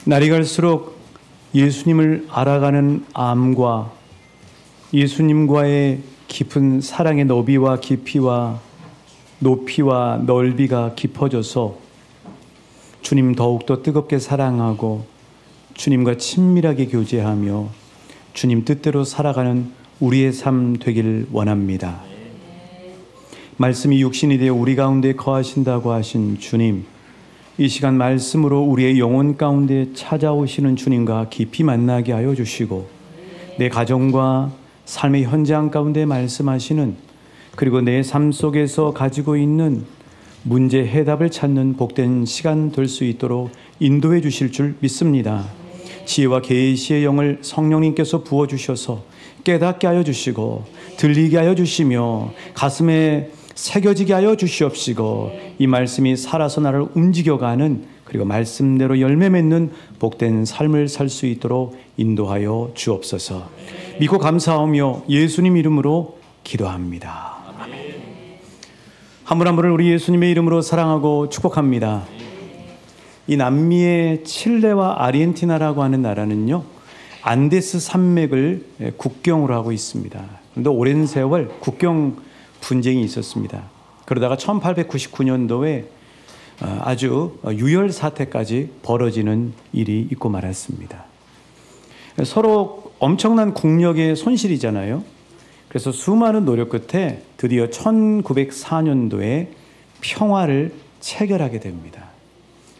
날이 갈수록 예수님을 알아가는 암과 예수님과의 깊은 사랑의 너비와 깊이와 높이와 넓이가 깊어져서 주님 더욱더 뜨겁게 사랑하고 주님과 친밀하게 교제하며 주님 뜻대로 살아가는 우리의 삶 되기를 원합니다. 말씀이 육신이 되어 우리 가운데 거하신다고 하신 주님, 이 시간 말씀으로 우리의 영혼 가운데 찾아오시는 주님과 깊이 만나게 하여 주시고 내 가정과 삶의 현장 가운데 말씀하시는, 그리고 내 삶 속에서 가지고 있는 문제 해답을 찾는 복된 시간 될 수 있도록 인도해 주실 줄 믿습니다. 지혜와 계시의 영을 성령님께서 부어주셔서 깨닫게 하여 주시고 들리게 하여 주시며 가슴에 새겨지게 하여 주시옵시고 이 말씀이 살아서 나를 움직여가는, 그리고 말씀대로 열매 맺는 복된 삶을 살 수 있도록 인도하여 주옵소서. 믿고 감사하며 예수님 이름으로 기도합니다. 아멘. 한 분 한 분을 우리 예수님의 이름으로 사랑하고 축복합니다. 이 남미의 칠레와 아르헨티나라고 하는 나라는요, 안데스 산맥을 국경으로 하고 있습니다. 그런데 오랜 세월 국경 분쟁이 있었습니다. 그러다가 1899년도에 아주 유혈 사태까지 벌어지는 일이 있고 말았습니다. 서로 엄청난 국력의 손실이잖아요. 그래서 수많은 노력 끝에 드디어 1904년도에 평화를 체결하게 됩니다.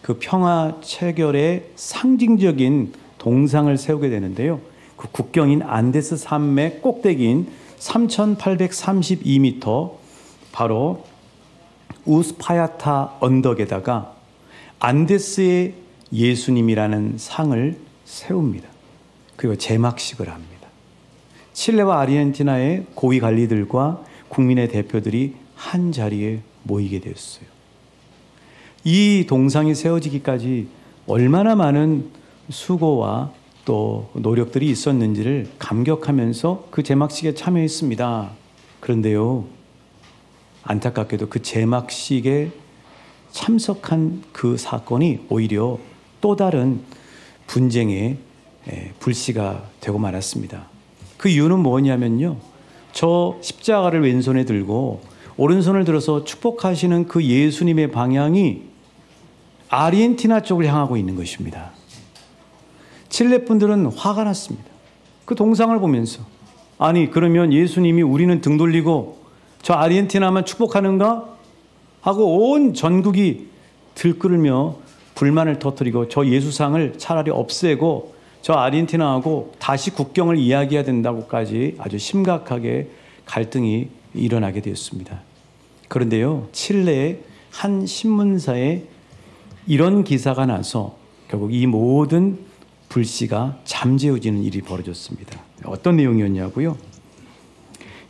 그 평화 체결의 상징적인 동상을 세우게 되는데요. 그 국경인 안데스 산맥 꼭대기인 3,832m 바로 우스파야타 언덕에다가 안데스의 예수님이라는 상을 세웁니다. 그리고 제막식을 합니다. 칠레와 아르헨티나의 고위 관리들과 국민의 대표들이 한 자리에 모이게 되었어요. 이 동상이 세워지기까지 얼마나 많은 수고와 또 노력들이 있었는지를 감격하면서 그 제막식에 참여했습니다. 그런데요, 안타깝게도 그 제막식에 참석한 그 사건이 오히려 또 다른 분쟁의 불씨가 되고 말았습니다. 그 이유는 뭐냐면요, 저 십자가를 왼손에 들고 오른손을 들어서 축복하시는 그 예수님의 방향이 아르헨티나 쪽을 향하고 있는 것입니다. 칠레 분들은 화가 났습니다. 그 동상을 보면서, 아니 그러면 예수님이 우리는 등 돌리고 저 아르헨티나만 축복하는가 하고 온 전국이 들끓으며 불만을 터뜨리고 저 예수상을 차라리 없애고 저 아르헨티나하고 다시 국경을 이야기해야 된다고까지 아주 심각하게 갈등이 일어나게 되었습니다. 그런데요, 칠레의 한 신문사에 이런 기사가 나서 결국 이 모든 불씨가 잠재워지는 일이 벌어졌습니다. 어떤 내용이었냐고요?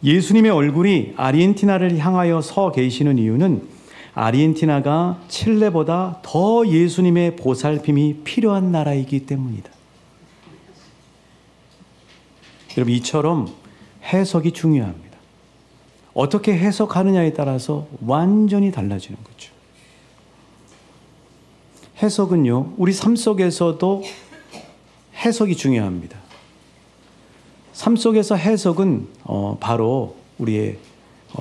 예수님의 얼굴이 아르헨티나를 향하여 서 계시는 이유는 아르헨티나가 칠레보다 더 예수님의 보살핌이 필요한 나라이기 때문이다. 여러분, 이처럼 해석이 중요합니다. 어떻게 해석하느냐에 따라서 완전히 달라지는 거죠. 해석은요, 우리 삶 속에서도 해석이 중요합니다. 삶 속에서 해석은 바로 우리의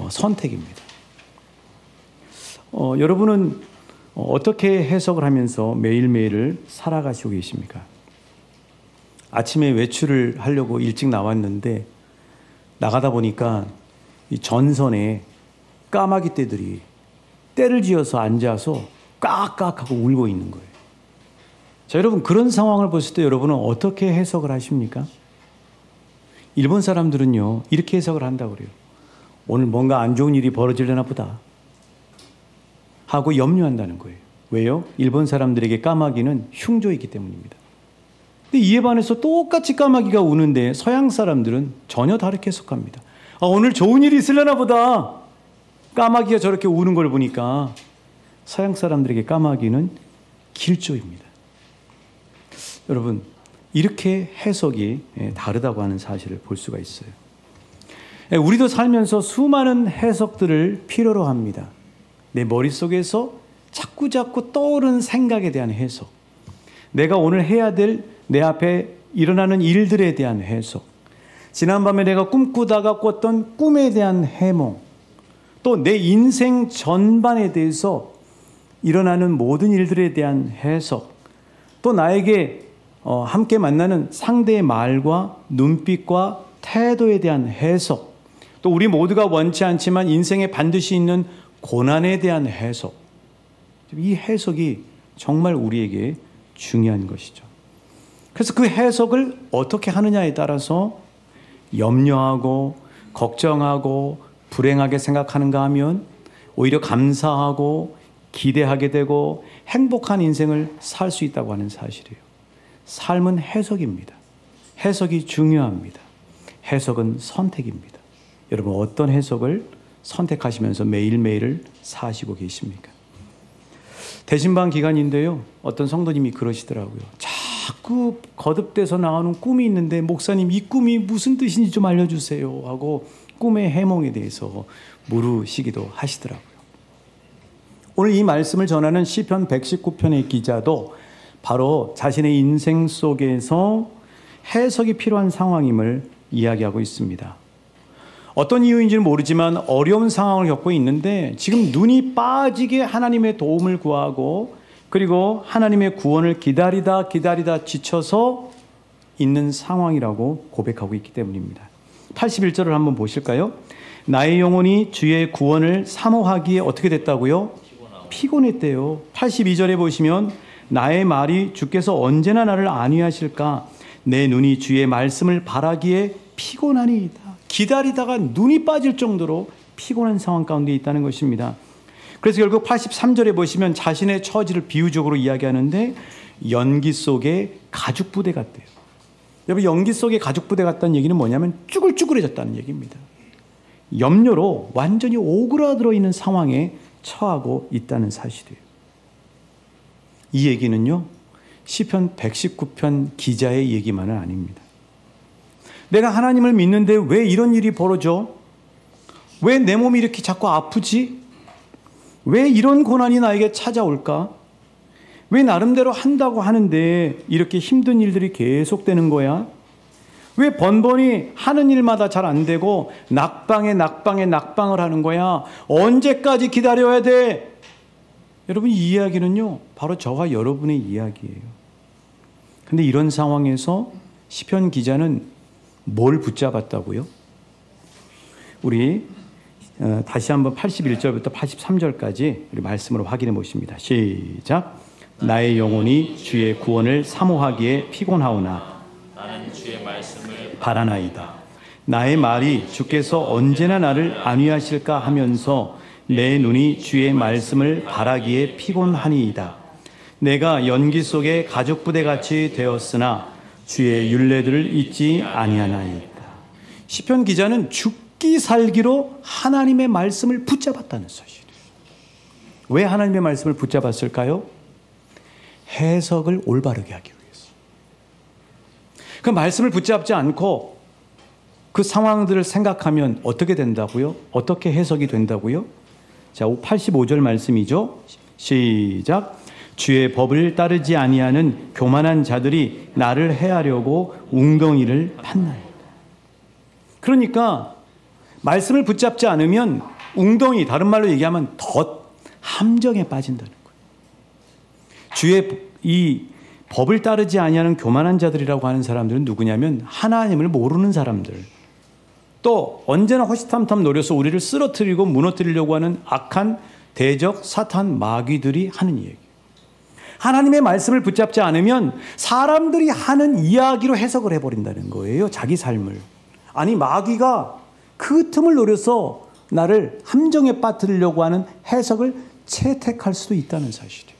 선택입니다. 여러분은 어떻게 해석을 하면서 매일매일을 살아가시고 계십니까? 아침에 외출을 하려고 일찍 나왔는데 나가다 보니까 이 전선에 까마귀 떼들이 떼를 지어서 앉아서 깍깍하고 울고 있는 거예요. 자, 여러분, 그런 상황을 보실 때 여러분은 어떻게 해석을 하십니까? 일본 사람들은요, 이렇게 해석을 한다고 그래요. 오늘 뭔가 안 좋은 일이 벌어지려나 보다 하고 염려한다는 거예요. 왜요? 일본 사람들에게 까마귀는 흉조이기 때문입니다. 근데 이에 반해서 똑같이 까마귀가 우는데 서양 사람들은 전혀 다르게 해석합니다. 오늘 좋은 일이 있으려나 보다. 까마귀가 저렇게 우는 걸 보니까 서양 사람들에게 까마귀는 길조입니다. 여러분, 이렇게 해석이 다르다고 하는 사실을 볼 수가 있어요. 우리도 살면서 수많은 해석들을 필요로 합니다. 내 머릿속에서 자꾸자꾸 떠오르는 생각에 대한 해석, 내가 오늘 해야 될 내 앞에 일어나는 일들에 대한 해석, 지난밤에 내가 꿈꾸다가 꿨던 꿈에 대한 해몽, 또 내 인생 전반에 대해서 일어나는 모든 일들에 대한 해석, 또 나에게 함께 만나는 상대의 말과 눈빛과 태도에 대한 해석, 또 우리 모두가 원치 않지만 인생에 반드시 있는 고난에 대한 해석, 이 해석이 정말 우리에게 중요한 것이죠. 그래서 그 해석을 어떻게 하느냐에 따라서 염려하고 걱정하고 불행하게 생각하는가 하면 오히려 감사하고 기대하게 되고 행복한 인생을 살 수 있다고 하는 사실이에요. 삶은 해석입니다. 해석이 중요합니다. 해석은 선택입니다. 여러분, 어떤 해석을 선택하시면서 매일매일을 사시고 계십니까? 대신방 기간인데요, 어떤 성도님이 그러시더라고요. 자꾸 거듭돼서 나오는 꿈이 있는데 목사님, 이 꿈이 무슨 뜻인지 좀 알려주세요 하고 꿈의 해몽에 대해서 물으시기도 하시더라고요. 오늘 이 말씀을 전하는 시편 119편의 기자도 바로 자신의 인생 속에서 해석이 필요한 상황임을 이야기하고 있습니다. 어떤 이유인지는 모르지만 어려운 상황을 겪고 있는데 지금 눈이 빠지게 하나님의 도움을 구하고 그리고 하나님의 구원을 기다리다 지쳐서 있는 상황이라고 고백하고 있기 때문입니다. 81절을 한번 보실까요? 나의 영혼이 주의 구원을 사모하기에 어떻게 됐다고요? 피곤했대요. 82절에 보시면 나의 말이 주께서 언제나 나를 안위하실까? 내 눈이 주의 말씀을 바라기에 피곤하니이다. 기다리다가 눈이 빠질 정도로 피곤한 상황 가운데 있다는 것입니다. 그래서 결국 83절에 보시면 자신의 처지를 비유적으로 이야기하는데 연기 속에 가죽 부대 같대요. 여러분, 연기 속에 가죽 부대 같다는 얘기는 뭐냐면 쭈글쭈글해졌다는 얘기입니다. 염려로 완전히 오그라들어 있는 상황에 처하고 있다는 사실이에요. 이 얘기는요, 시편 119편 기자의 얘기만은 아닙니다. 내가 하나님을 믿는데 왜 이런 일이 벌어져? 왜 내 몸이 이렇게 자꾸 아프지? 왜 이런 고난이 나에게 찾아올까? 왜 나름대로 한다고 하는데 이렇게 힘든 일들이 계속되는 거야? 왜 번번이 하는 일마다 잘 안 되고 낙방을 하는 거야? 언제까지 기다려야 돼? 여러분, 이 이야기는요, 바로 저와 여러분의 이야기예요. 근데 이런 상황에서 시편 기자는 뭘 붙잡았다고요? 우리 다시 한번 81절부터 83절까지 우리 말씀으로 확인해 보십니다. 시작. 나의 영혼이 주의 구원을 사모하기에 피곤하오나 나는 주의 말씀을 바라나이다. 나의 말이 주께서 언제나 나를 안위하실까 하면서 내 눈이 주의 말씀을 바라기에 피곤하니이다. 내가 연기 속에 가죽 부대같이 되었으나 주의 율례들을 잊지 아니하나이다. 시편 기자는 죽기 살기로 하나님의 말씀을 붙잡았다는 사실이에요. 왜 하나님의 말씀을 붙잡았을까요? 해석을 올바르게 하기 위해서. 그 말씀을 붙잡지 않고 그 상황들을 생각하면 어떻게 된다고요? 어떻게 해석이 된다고요? 자, 85절 말씀이죠. 시작. 주의 법을 따르지 아니하는 교만한 자들이 나를 해하려고 웅덩이를 판나이다. 그러니까 말씀을 붙잡지 않으면 웅덩이, 다른 말로 얘기하면 덫, 함정에 빠진다는 거예요. 주의 이 법을 따르지 아니하는 교만한 자들이라고 하는 사람들은 누구냐면 하나님을 모르는 사람들, 또 언제나 호시탐탐 노려서 우리를 쓰러뜨리고 무너뜨리려고 하는 악한 대적 사탄 마귀들이 하는 얘기. 하나님의 말씀을 붙잡지 않으면 사람들이 하는 이야기로 해석을 해버린다는 거예요. 자기 삶을. 아니, 마귀가 그 틈을 노려서 나를 함정에 빠뜨리려고 하는 해석을 채택할 수도 있다는 사실이에요.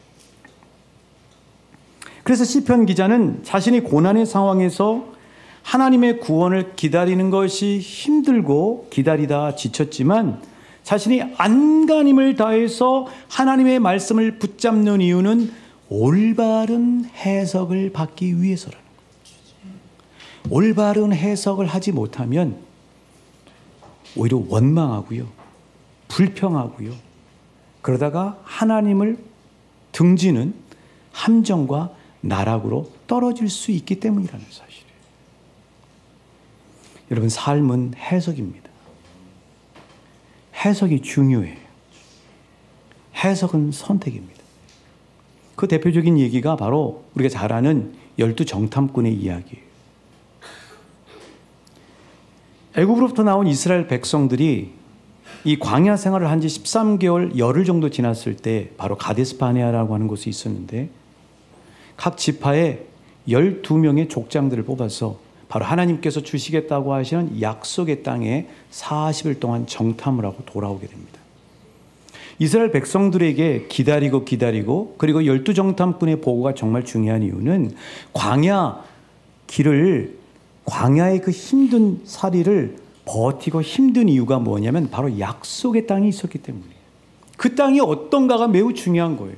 그래서 시편 기자는 자신이 고난의 상황에서 하나님의 구원을 기다리는 것이 힘들고 기다리다 지쳤지만 자신이 안간힘을 다해서 하나님의 말씀을 붙잡는 이유는 올바른 해석을 받기 위해서라는 거예요. 올바른 해석을 하지 못하면 오히려 원망하고요, 불평하고요, 그러다가 하나님을 등지는 함정과 나락으로 떨어질 수 있기 때문이라는 사실이에요. 여러분, 삶은 해석입니다. 해석이 중요해요. 해석은 선택입니다. 그 대표적인 얘기가 바로 우리가 잘 아는 12정탐꾼의 이야기예요. 애굽으로부터 나온 이스라엘 백성들이 이 광야 생활을 한 지 13개월, 열흘 정도 지났을 때 바로 가데스바네아라고 하는 곳이 있었는데 각 지파에 12명의 족장들을 뽑아서 바로 하나님께서 주시겠다고 하시는 약속의 땅에 40일 동안 정탐을 하고 돌아오게 됩니다. 이스라엘 백성들에게 기다리고 그리고 12정탐꾼의 보고가 정말 중요한 이유는 광야의 그 힘든 살이를 버티고 힘든 이유가 뭐냐면 바로 약속의 땅이 있었기 때문이에요. 그 땅이 어떤가가 매우 중요한 거예요.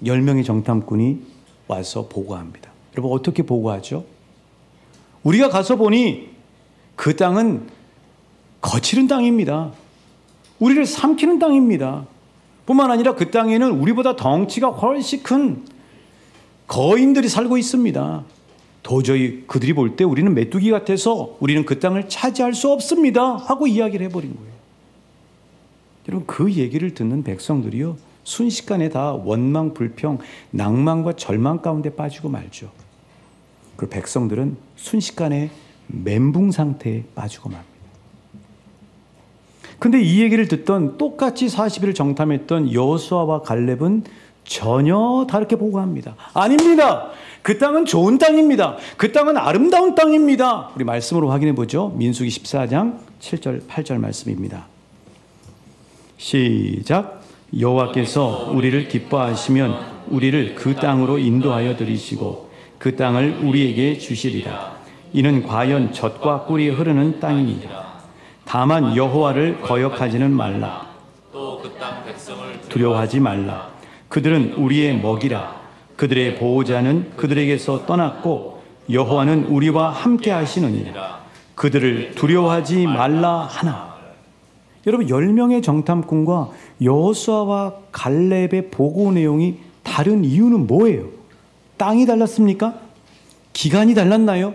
10명의 정탐꾼이 와서 보고합니다. 여러분, 어떻게 보고하죠? 우리가 가서 보니 그 땅은 거칠은 땅입니다. 우리를 삼키는 땅입니다. 뿐만 아니라 그 땅에는 우리보다 덩치가 훨씬 큰 거인들이 살고 있습니다. 도저히 그들이 볼 때 우리는 메뚜기 같아서 우리는 그 땅을 차지할 수 없습니다 하고 이야기를 해버린 거예요. 여러분, 그 얘기를 듣는 백성들이요, 순식간에 다 원망, 불평, 낭만과 절망 가운데 빠지고 말죠. 그 백성들은 순식간에 멘붕 상태에 빠지고 맙니다. 근데 이 얘기를 듣던 똑같이 40일을 정탐했던 여호수아와 갈렙은 전혀 다르게 보고합니다. 아닙니다. 그 땅은 좋은 땅입니다. 그 땅은 아름다운 땅입니다. 우리 말씀으로 확인해 보죠. 민수기 14장 7절 8절 말씀입니다. 시작. 여호와께서 우리를 기뻐하시면 우리를 그 땅으로 인도하여 들이시고 그 땅을 우리에게 주시리라. 이는 과연 젖과 꿀이 흐르는 땅입니다. 다만 여호와를 거역하지는 말라. 또 그 땅 백성을 두려워하지 말라. 그들은 우리의 먹이라. 그들의 보호자는 그들에게서 떠났고 여호와는 우리와 함께 하시느니라. 그들을 두려워하지 말라 하나. 여러분, 10명의 정탐꾼과 여호수아와 갈렙의 보고 내용이 다른 이유는 뭐예요? 땅이 달랐습니까? 기간이 달랐나요?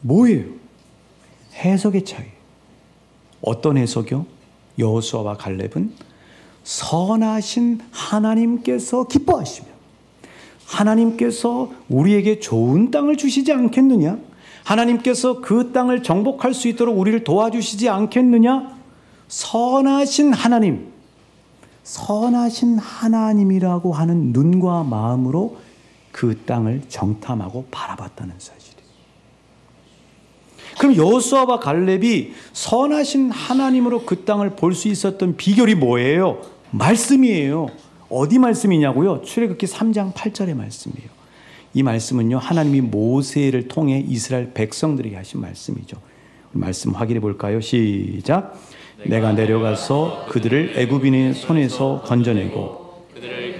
뭐예요? 해석의 차이. 어떤 해석이요? 여호수아와 갈렙은 선하신 하나님께서 기뻐하시며 하나님께서 우리에게 좋은 땅을 주시지 않겠느냐? 하나님께서 그 땅을 정복할 수 있도록 우리를 도와주시지 않겠느냐? 선하신 하나님이라고 하는 눈과 마음으로 그 땅을 정탐하고 바라봤다는 사실이에요. 그럼 여호수아와 갈렙이 선하신 하나님으로 그 땅을 볼 수 있었던 비결이 뭐예요? 말씀이에요. 어디 말씀이냐고요? 출애굽기 3장 8절의 말씀이에요. 이 말씀은요, 하나님이 모세를 통해 이스라엘 백성들에게 하신 말씀이죠. 말씀 확인해 볼까요? 시작. 내가 내려가서 그들을 애굽인의 손에서 건져내고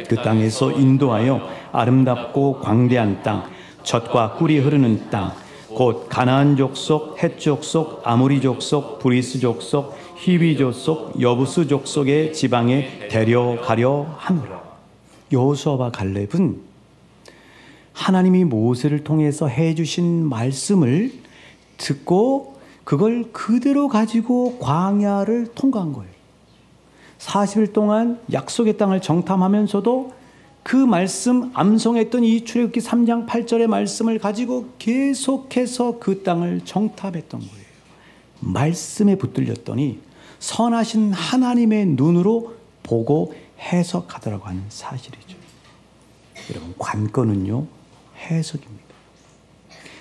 그 땅에서 인도하여 아름답고 광대한 땅, 젖과 꿀이 흐르는 땅, 곧 가나안 족속, 헷 족속, 아모리 족속, 브리스 족속, 히위 족속, 여부스 족속의 지방에 데려가려 하노라. 여호수아와 갈렙은 하나님이 모세를 통해서 해주신 말씀을 듣고 그걸 그대로 가지고 광야를 통과한 거예요. 40일 동안 약속의 땅을 정탐하면서도 그 말씀, 암송했던 이 출애굽기 3장 8절의 말씀을 가지고 계속해서 그 땅을 정탐했던 거예요. 말씀에 붙들렸더니 선하신 하나님의 눈으로 보고 해석하더라고 하는 사실이죠. 여러분, 관건은요, 해석입니다.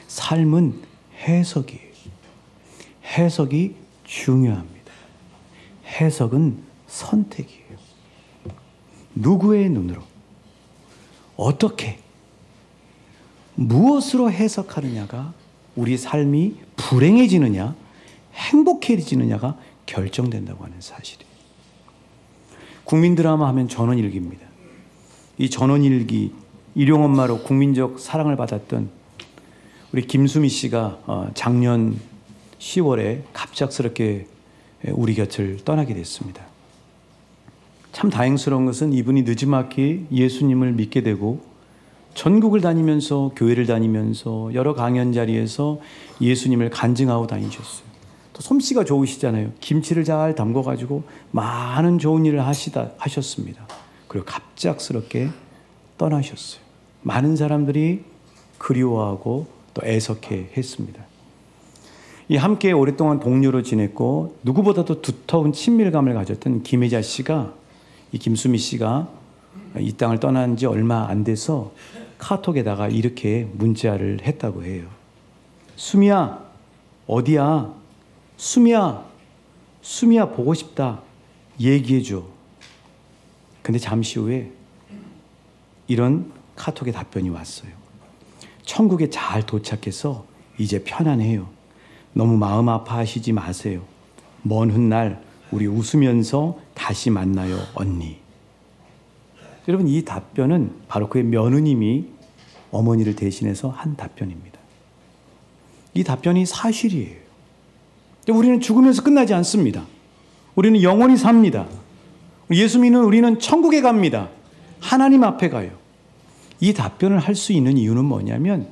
삶은 해석이에요. 해석이 중요합니다. 해석은 선택이에요. 누구의 눈으로, 어떻게, 무엇으로 해석하느냐가 우리 삶이 불행해지느냐, 행복해지느냐가 결정된다고 하는 사실이에요. 국민 드라마 하면 전원일기입니다. 이 전원일기, 일용엄마로 국민적 사랑을 받았던 우리 김수미 씨가 작년 10월에 갑작스럽게 우리 곁을 떠나게 됐습니다. 참 다행스러운 것은 이분이 늦지막히 예수님을 믿게 되고 전국을 다니면서 교회를 다니면서 여러 강연 자리에서 예수님을 간증하고 다니셨어요. 또 솜씨가 좋으시잖아요. 김치를 잘 담궈가지고 많은 좋은 일을 하셨습니다. 그리고 갑작스럽게 떠나셨어요. 많은 사람들이 그리워하고 또 애석해 했습니다. 이 함께 오랫동안 동료로 지냈고 누구보다도 두터운 친밀감을 가졌던 김혜자 씨가, 이 김수미 씨가 이 땅을 떠난 지 얼마 안 돼서 카톡에다가 이렇게 문자를 했다고 해요. 수미야, 어디야? 수미야, 수미야 보고 싶다. 얘기해줘. 근데 잠시 후에 이런 카톡의 답변이 왔어요. 천국에 잘 도착해서 이제 편안해요. 너무 마음 아파하시지 마세요. 먼 훗날 우리 웃으면서 다시 만나요, 언니. 여러분, 이 답변은 바로 그의 며느님이 어머니를 대신해서 한 답변입니다. 이 답변이 사실이에요. 우리는 죽으면서 끝나지 않습니다. 우리는 영원히 삽니다. 예수 믿는 우리는 천국에 갑니다. 하나님 앞에 가요. 이 답변을 할 수 있는 이유는 뭐냐면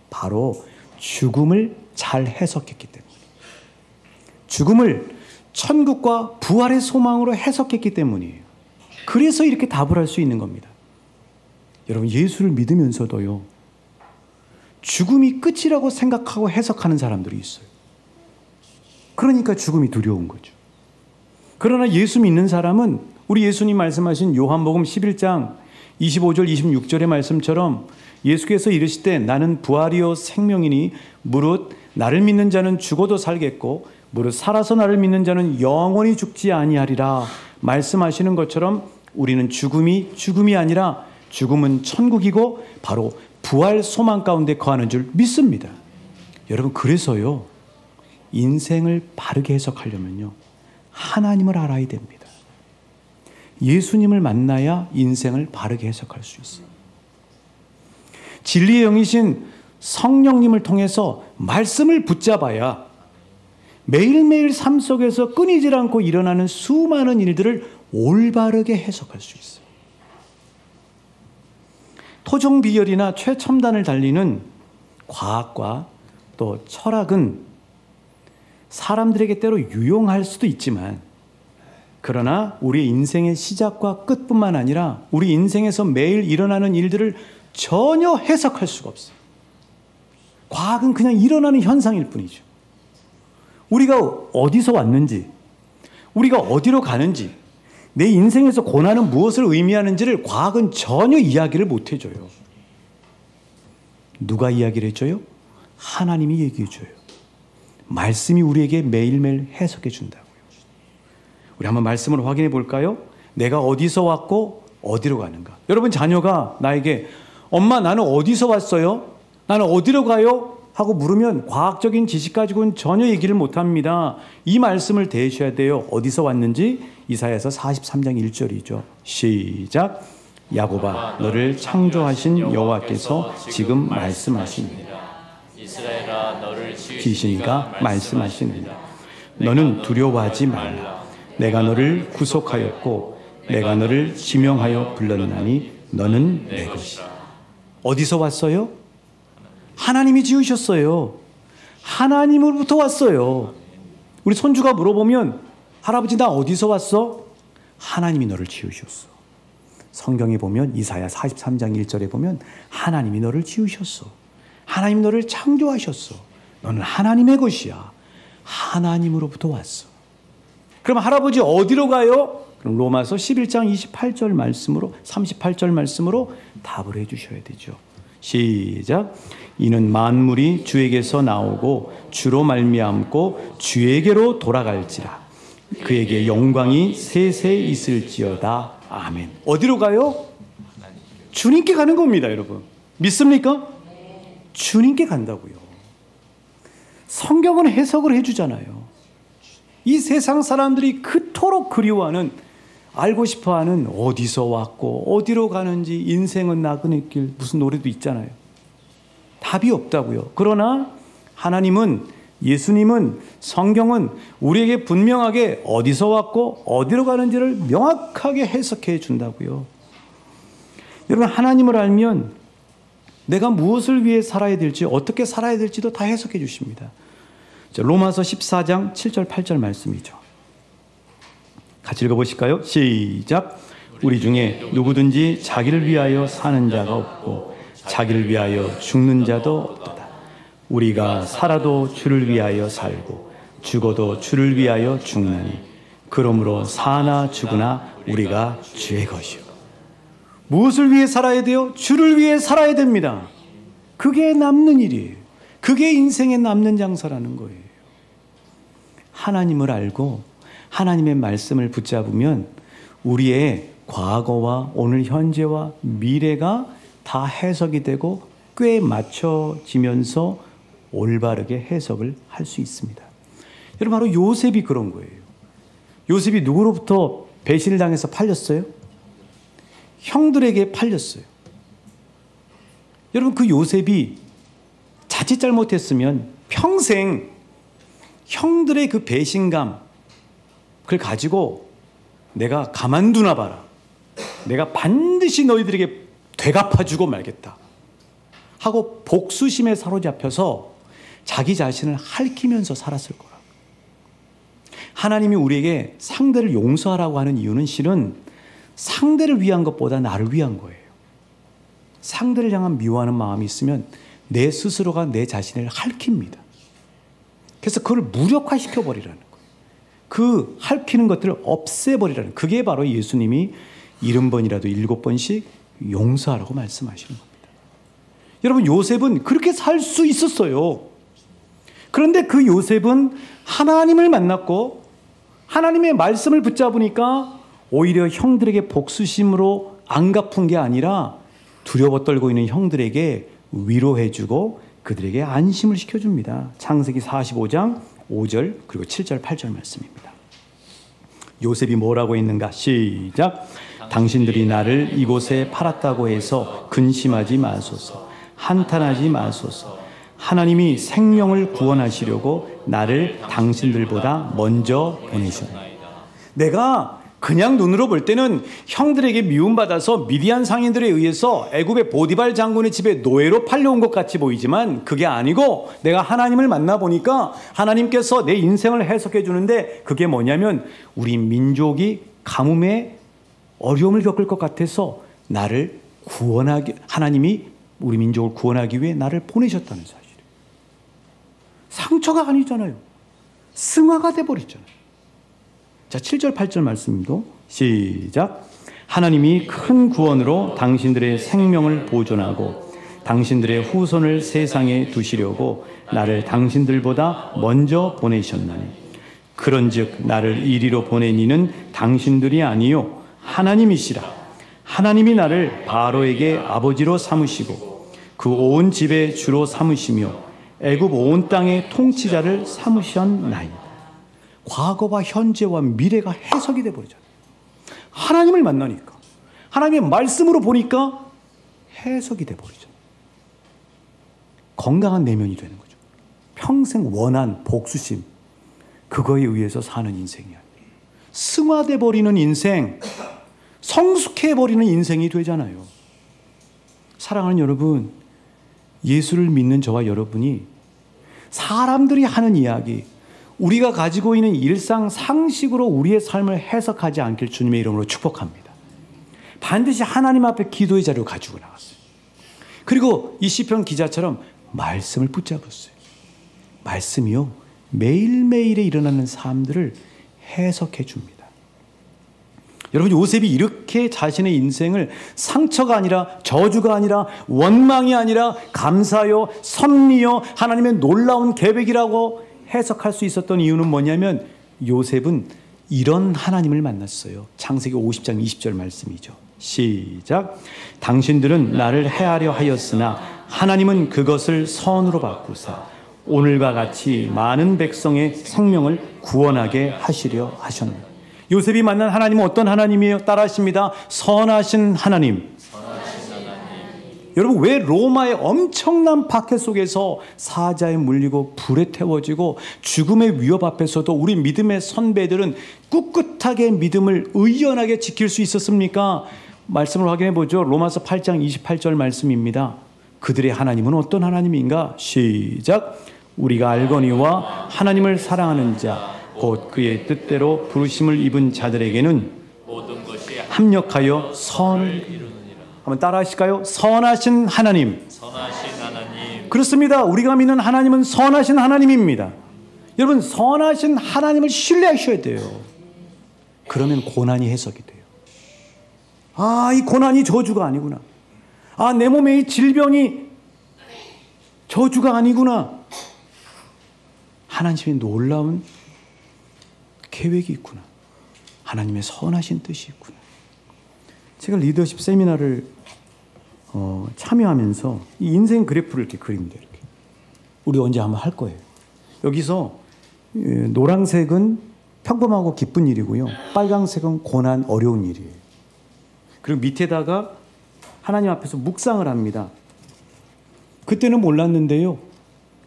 바로 죽음을 잘 해석했기 때문에, 죽음을 천국과 부활의 소망으로 해석했기 때문이에요. 그래서 이렇게 답을 할 수 있는 겁니다. 여러분, 예수를 믿으면서도요, 죽음이 끝이라고 생각하고 해석하는 사람들이 있어요. 그러니까 죽음이 두려운 거죠. 그러나 예수 믿는 사람은 우리 예수님 말씀하신 요한복음 11장 25절 26절의 말씀처럼 예수께서 이르시되 나는 부활이요 생명이니 무릇 나를 믿는 자는 죽어도 살겠고 무릇 살아서 나를 믿는 자는 영원히 죽지 아니하리라 말씀하시는 것처럼 우리는 죽음이 아니라 죽음은 천국이고 바로 부활 소망 가운데 거하는 줄 믿습니다. 여러분, 그래서요, 인생을 바르게 해석하려면요, 하나님을 알아야 됩니다. 예수님을 만나야 인생을 바르게 해석할 수 있어요. 진리의 영이신 성령님을 통해서 말씀을 붙잡아야 매일매일 삶 속에서 끊이질 않고 일어나는 수많은 일들을 올바르게 해석할 수 있어요. 토종 비결이나 최첨단을 달리는 과학과 또 철학은 사람들에게 때로 유용할 수도 있지만, 그러나 우리 인생의 시작과 끝뿐만 아니라 우리 인생에서 매일 일어나는 일들을 전혀 해석할 수가 없어요. 과학은 그냥 일어나는 현상일 뿐이죠. 우리가 어디서 왔는지, 우리가 어디로 가는지, 내 인생에서 고난은 무엇을 의미하는지를 과학은 전혀 이야기를 못 해줘요. 누가 이야기를 해줘요? 하나님이 얘기해줘요. 말씀이 우리에게 매일매일 해석해 준다고요. 우리 한번 말씀을 확인해 볼까요? 내가 어디서 왔고 어디로 가는가. 여러분, 자녀가 나에게 엄마 나는 어디서 왔어요? 나는 어디로 가요? 하고 물으면 과학적인 지식 가지고는 전혀 얘기를 못합니다. 이 말씀을 대셔야 돼요. 어디서 왔는지 이사야서 43장 1절이죠. 시작. 야곱아 너를 창조하신 여호와께서 지금 말씀하십니다. 이스라엘아 너를 지으시니까 말씀하시느니라. 너는 두려워하지 말라. 내가 너를 구속하였고 내가 너를 지명하여 불렀나니 너는 내 것이라. 어디서 왔어요? 하나님이 지으셨어요. 하나님으로부터 왔어요. 우리 손주가 물어보면 할아버지 나 어디서 왔어? 하나님이 너를 지으셨어. 성경에 보면 이사야 43장 1절에 보면 하나님이 너를 지으셨어. 하나님이 너를 창조하셨어. 너는 하나님의 것이야. 하나님으로부터 왔어. 그럼 할아버지 어디로 가요? 그럼 로마서 11장 28절 말씀으로 38절 말씀으로 답을 해 주셔야 되죠. 시작. 이는 만물이 주에게서 나오고 주로 말미암고 주에게로 돌아갈지라. 그에게 영광이 세세 있을지어다. 아멘. 어디로 가요? 주님께 가는 겁니다, 여러분. 믿습니까? 주님께 간다고요. 성경은 해석을 해주잖아요. 이 세상 사람들이 그토록 그리워하는, 알고 싶어하는 어디서 왔고 어디로 가는지, 인생은 나그네 길, 무슨 노래도 있잖아요. 답이 없다고요. 그러나 하나님은, 예수님은, 성경은 우리에게 분명하게 어디서 왔고 어디로 가는지를 명확하게 해석해 준다고요. 여러분, 하나님을 알면 내가 무엇을 위해 살아야 될지, 어떻게 살아야 될지도 다 해석해 주십니다. 자, 로마서 14장 7절 8절 말씀이죠. 같이 읽어보실까요? 시작. 우리 중에 누구든지 자기를 위하여 사는 자가 없고 자기를 위하여 죽는 자도 없도다. 우리가 살아도 주를 위하여 살고 죽어도 주를 위하여 죽나니 그러므로 사나 죽으나 우리가 주의 것이요. 무엇을 위해 살아야 돼요? 주를 위해 살아야 됩니다. 그게 남는 일이에요. 그게 인생에 남는 장사라는 거예요. 하나님을 알고 하나님의 말씀을 붙잡으면 우리의 과거와 오늘 현재와 미래가 다 해석이 되고 꽤 맞춰지면서 올바르게 해석을 할 수 있습니다. 여러분, 바로 요셉이 그런 거예요. 요셉이 누구로부터 배신을 당해서 팔렸어요? 형들에게 팔렸어요. 여러분, 그 요셉이 자칫 잘못했으면 평생 형들의 그 배신감 그걸 가지고 내가 가만두나 봐라. 내가 반드시 너희들에게 되갚아주고 말겠다 하고 복수심에 사로잡혀서 자기 자신을 핥히면서 살았을 거라. 하나님이 우리에게 상대를 용서하라고 하는 이유는 실은 상대를 위한 것보다 나를 위한 거예요. 상대를 향한 미워하는 마음이 있으면 내 스스로가 내 자신을 핥힙니다. 그래서 그걸 무력화시켜 버리라는 거예요. 그 핥히는 것들을 없애버리라는, 그게 바로 예수님이 70번이라도 7번씩 용서하라고 말씀하시는 겁니다. 여러분, 요셉은 그렇게 살 수 있었어요. 그런데 그 요셉은 하나님을 만났고 하나님의 말씀을 붙잡으니까 오히려 형들에게 복수심으로 안 갚은 게 아니라 두려워 떨고 있는 형들에게 위로해주고 그들에게 안심을 시켜줍니다. 창세기 45장 5절 그리고 7절 8절 말씀입니다. 요셉이 뭐라고 했는가? 시작. 당신들이 나를 이곳에 팔았다고 해서 근심하지 마소서. 한탄하지 마소서. 하나님이 생명을 구원하시려고 나를 당신들보다 먼저 보내셨나이다. 내가 그냥 눈으로 볼 때는 형들에게 미움받아서 미디안 상인들에 의해서 애굽의 보디발 장군의 집에 노예로 팔려온 것 같이 보이지만 그게 아니고 내가 하나님을 만나보니까 하나님께서 내 인생을 해석해 주는데 그게 뭐냐면 우리 민족이 가뭄에 어려움을 겪을 것 같아서 나를 구원하기, 하나님이 우리 민족을 구원하기 위해 나를 보내셨다는 사실이에요. 상처가 아니잖아요. 승화가 돼버렸잖아요. 자, 7절 8절 말씀도 시작. 하나님이 큰 구원으로 당신들의 생명을 보존하고 당신들의 후손을 세상에 두시려고 나를 당신들보다 먼저 보내셨나니 그런즉 나를 이리로 보낸 이는 당신들이 아니요 하나님이시라. 하나님이 나를 바로에게 아버지로 삼으시고 그 온 집의 주로 삼으시며 애굽 온 땅의 통치자를 삼으셨나이다. 과거와 현재와 미래가 해석이 돼버리잖아요. 하나님을 만나니까, 하나님의 말씀으로 보니까 해석이 돼버리잖아요. 건강한 내면이 되는 거죠. 평생 원한 복수심, 그거에 의해서 사는 인생이 아니에요. 승화돼버리는 인생, 성숙해버리는 인생이 되잖아요. 사랑하는 여러분, 예수를 믿는 저와 여러분이 사람들이 하는 이야기, 우리가 가지고 있는 일상 상식으로 우리의 삶을 해석하지 않길 주님의 이름으로 축복합니다. 반드시 하나님 앞에 기도의 자료를 가지고 나갔어요. 그리고 이 시편 기자처럼 말씀을 붙잡았어요. 말씀이요, 매일매일에 일어나는 삶들을 해석해 줍니다. 여러분, 요셉이 이렇게 자신의 인생을 상처가 아니라 저주가 아니라 원망이 아니라 감사요, 섭리요, 하나님의 놀라운 계획이라고 해석할 수 있었던 이유는 뭐냐면 요셉은 이런 하나님을 만났어요. 창세기 50장 20절 말씀이죠. 시작. 당신들은 나를 해하려 하였으나 하나님은 그것을 선으로 바꾸사 오늘과 같이 많은 백성의 생명을 구원하게 하시려 하셨나이다. 요셉이 만난 하나님은 어떤 하나님이에요? 따라하십니다. 선하신 하나님. 여러분, 왜 로마의 엄청난 박해 속에서 사자에 물리고 불에 태워지고 죽음의 위협 앞에서도 우리 믿음의 선배들은 꿋꿋하게 믿음을 의연하게 지킬 수 있었습니까? 말씀을 확인해 보죠. 로마서 8장 28절 말씀입니다. 그들의 하나님은 어떤 하나님인가? 시작. 우리가 알거니와 하나님을 사랑하는 자 곧 그의 뜻대로 부르심을 입은 자들에게는 모든 것이 합력하여 선을 이루느니라. 한번 따라 하실까요? 선하신 하나님. 선하신 하나님. 그렇습니다. 우리가 믿는 하나님은 선하신 하나님입니다. 여러분, 선하신 하나님을 신뢰하셔야 돼요. 그러면 고난이 해석이 돼요. 아, 이 고난이 저주가 아니구나. 아, 내 몸에 이 질병이 저주가 아니구나. 하나님의 놀라운 계획이 있구나. 하나님의 선하신 뜻이 있구나. 제가 리더십 세미나를 참여하면서 이 인생 그래프를 이렇게 그립니다. 이렇게. 우리 언제 한번 할 거예요. 여기서 노란색은 평범하고 기쁜 일이고요. 빨강색은 고난, 어려운 일이에요. 그리고 밑에다가 하나님 앞에서 묵상을 합니다. 그때는 몰랐는데요.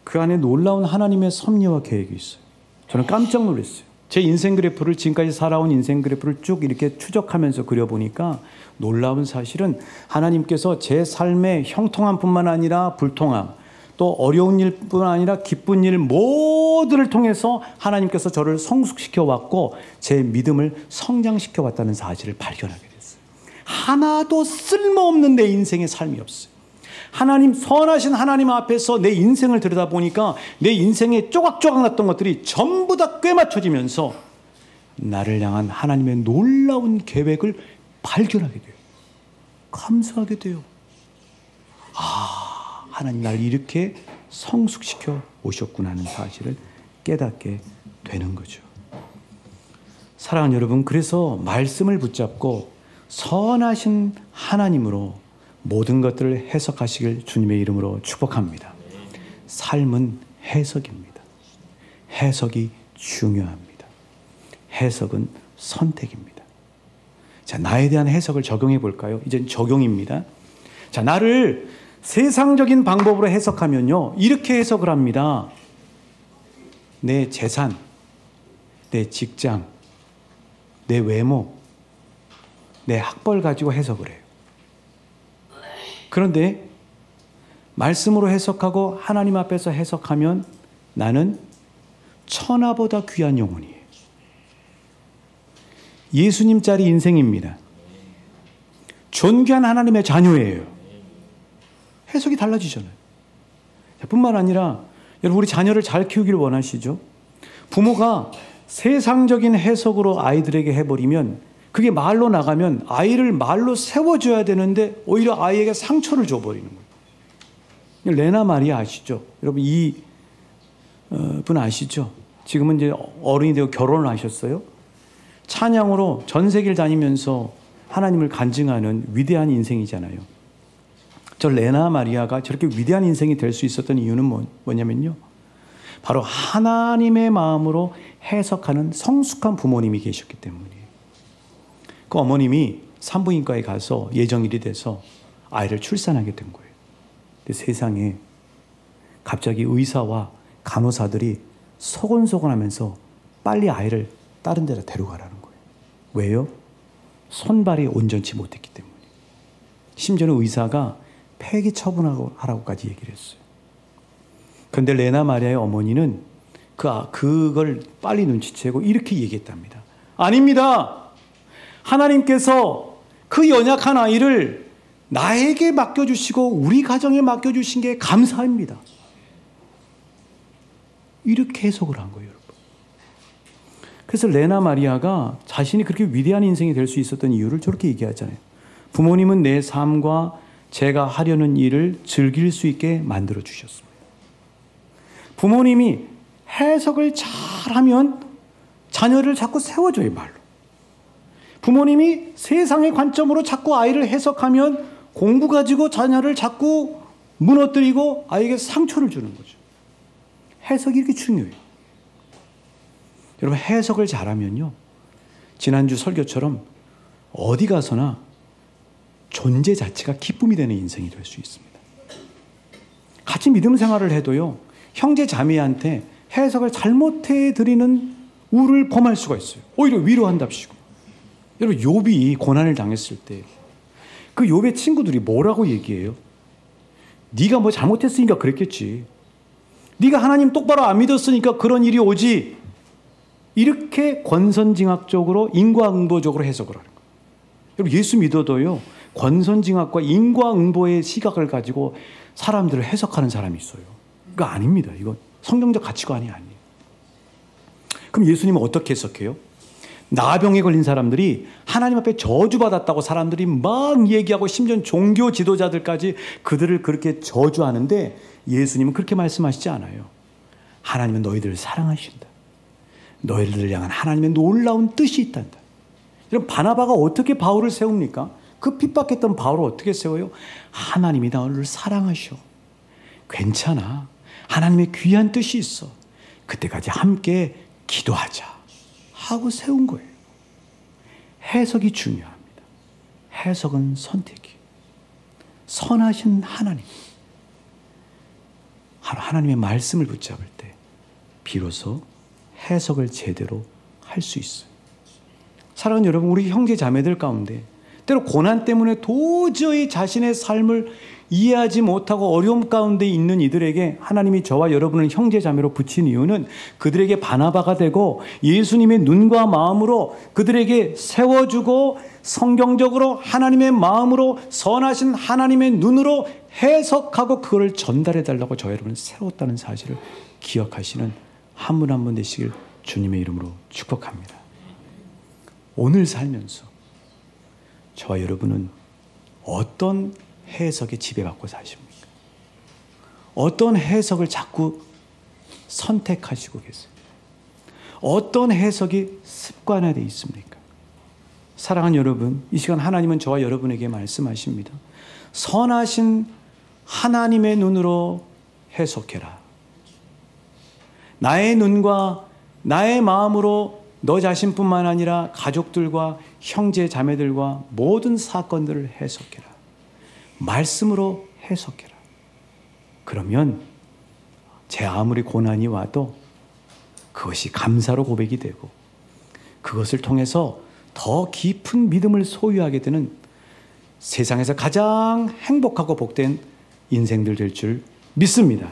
그 안에 놀라운 하나님의 섭리와 계획이 있어요. 저는 깜짝 놀랐어요. 제 인생 그래프를, 지금까지 살아온 인생 그래프를 쭉 이렇게 추적하면서 그려보니까 놀라운 사실은 하나님께서 제 삶의 형통함뿐만 아니라 불통함, 또 어려운 일뿐 아니라 기쁜 일 모두를 통해서 하나님께서 저를 성숙시켜 왔고 제 믿음을 성장시켜 왔다는 사실을 발견하게 됐어요. 하나도 쓸모없는 내 인생의 삶이 없어요. 하나님, 선하신 하나님 앞에서 내 인생을 들여다보니까 내 인생에 쪼각쪼각 났던 것들이 전부 다 꿰맞춰지면서 나를 향한 하나님의 놀라운 계획을 발견하게 돼요. 감사하게 돼요. 아, 하나님 날 이렇게 성숙시켜 오셨구나 하는 사실을 깨닫게 되는 거죠. 사랑하는 여러분, 그래서 말씀을 붙잡고 선하신 하나님으로 모든 것들을 해석하시길 주님의 이름으로 축복합니다. 삶은 해석입니다. 해석이 중요합니다. 해석은 선택입니다. 자, 나에 대한 해석을 적용해 볼까요? 이젠 적용입니다. 자, 나를 세상적인 방법으로 해석하면요, 이렇게 해석을 합니다. 내 재산, 내 직장, 내 외모, 내 학벌 가지고 해석을 해요. 그런데 말씀으로 해석하고 하나님 앞에서 해석하면 나는 천하보다 귀한 영혼이에요. 예수님짜리 인생입니다. 존귀한 하나님의 자녀예요. 해석이 달라지잖아요. 뿐만 아니라 여러분, 우리 자녀를 잘 키우기를 원하시죠? 부모가 세상적인 해석으로 아이들에게 해버리면 그게 말로 나가면 아이를 말로 세워줘야 되는데 오히려 아이에게 상처를 줘버리는 거예요. 레나 마리아 아시죠? 여러분, 이 분 아시죠? 지금은 이제 어른이 되고 결혼을 하셨어요. 찬양으로 전 세계를 다니면서 하나님을 간증하는 위대한 인생이잖아요. 저 레나 마리아가 저렇게 위대한 인생이 될 수 있었던 이유는 뭐냐면요, 바로 하나님의 마음으로 해석하는 성숙한 부모님이 계셨기 때문이에요. 그 어머님이 산부인과에 가서 예정일이 돼서 아이를 출산하게 된 거예요. 근데 세상에 갑자기 의사와 간호사들이 소곤소곤하면서 빨리 아이를 다른 데로 데려가라는 거예요. 왜요? 손발이 온전치 못했기 때문에. 심지어는 의사가 폐기 처분하라고까지 얘기를 했어요. 그런데 레나 마리아의 어머니는 그걸 빨리 눈치채고 이렇게 얘기했답니다. 아닙니다. 하나님께서 그 연약한 아이를 나에게 맡겨주시고 우리 가정에 맡겨주신 게 감사합니다. 이렇게 해석을 한 거예요, 여러분. 그래서 레나 마리아가 자신이 그렇게 위대한 인생이 될 수 있었던 이유를 저렇게 얘기하잖아요. 부모님은 내 삶과 제가 하려는 일을 즐길 수 있게 만들어 주셨습니다. 부모님이 해석을 잘하면 자녀를 자꾸 세워줘요, 말로. 부모님이 세상의 관점으로 자꾸 아이를 해석하면 공부 가지고 자녀를 자꾸 무너뜨리고 아이에게 상처를 주는 거죠. 해석이 이렇게 중요해요. 여러분, 해석을 잘하면요, 지난주 설교처럼 어디 가서나 존재 자체가 기쁨이 되는 인생이 될 수 있습니다. 같이 믿음 생활을 해도요, 형제 자매한테 해석을 잘못해 드리는 우를 범할 수가 있어요. 오히려 위로한답시고. 여러분, 욥이 고난을 당했을 때 그 욥의 친구들이 뭐라고 얘기해요? 네가 뭐 잘못했으니까 그랬겠지. 네가 하나님 똑바로 안 믿었으니까 그런 일이 오지. 이렇게 권선징악적으로 인과응보적으로 해석을 하는 거예요. 여러분 예수 믿어도요. 권선징악과 인과응보의 시각을 가지고 사람들을 해석하는 사람이 있어요. 그거 아닙니다. 이건 성경적 가치관이 아니에요. 그럼 예수님은 어떻게 해석해요? 나병에 걸린 사람들이 하나님 앞에 저주받았다고 사람들이 막 얘기하고 심지어 종교 지도자들까지 그들을 그렇게 저주하는데 예수님은 그렇게 말씀하시지 않아요. 하나님은 너희들을 사랑하신다. 너희들을 향한 하나님의 놀라운 뜻이 있단다. 여러분 바나바가 어떻게 바울을 세웁니까? 그 핍박했던 바울을 어떻게 세워요? 하나님이 너를 사랑하셔. 괜찮아. 하나님의 귀한 뜻이 있어. 그때까지 함께 기도하자 하고 세운 거예요. 해석이 중요합니다. 해석은 선택이에요. 선하신 하나님. 하나님의 말씀을 붙잡을 때 비로소 해석을 제대로 할 수 있어요. 사랑하는 여러분, 우리 형제 자매들 가운데 때로 고난 때문에 도저히 자신의 삶을 이해하지 못하고 어려움 가운데 있는 이들에게 하나님이 저와 여러분을 형제 자매로 붙인 이유는 그들에게 바나바가 되고 예수님의 눈과 마음으로 그들에게 세워주고 성경적으로 하나님의 마음으로 선하신 하나님의 눈으로 해석하고 그걸 전달해 달라고 저와 여러분을 세웠다는 사실을 기억하시는 한 분 한 분 되시길 주님의 이름으로 축복합니다. 오늘 살면서 저와 여러분은 어떤 해석에 지배받고 사십니까? 어떤 해석을 자꾸 선택하시고 계세요? 어떤 해석이 습관화되어 있습니까? 사랑하는 여러분, 이 시간 하나님은 저와 여러분에게 말씀하십니다. 선하신 하나님의 눈으로 해석해라. 나의 눈과 나의 마음으로 너 자신뿐만 아니라 가족들과 형제 자매들과 모든 사건들을 해석해라. 말씀으로 해석해라. 그러면 제 아무리 고난이 와도 그것이 감사로 고백이 되고 그것을 통해서 더 깊은 믿음을 소유하게 되는 세상에서 가장 행복하고 복된 인생들 될 줄 믿습니다.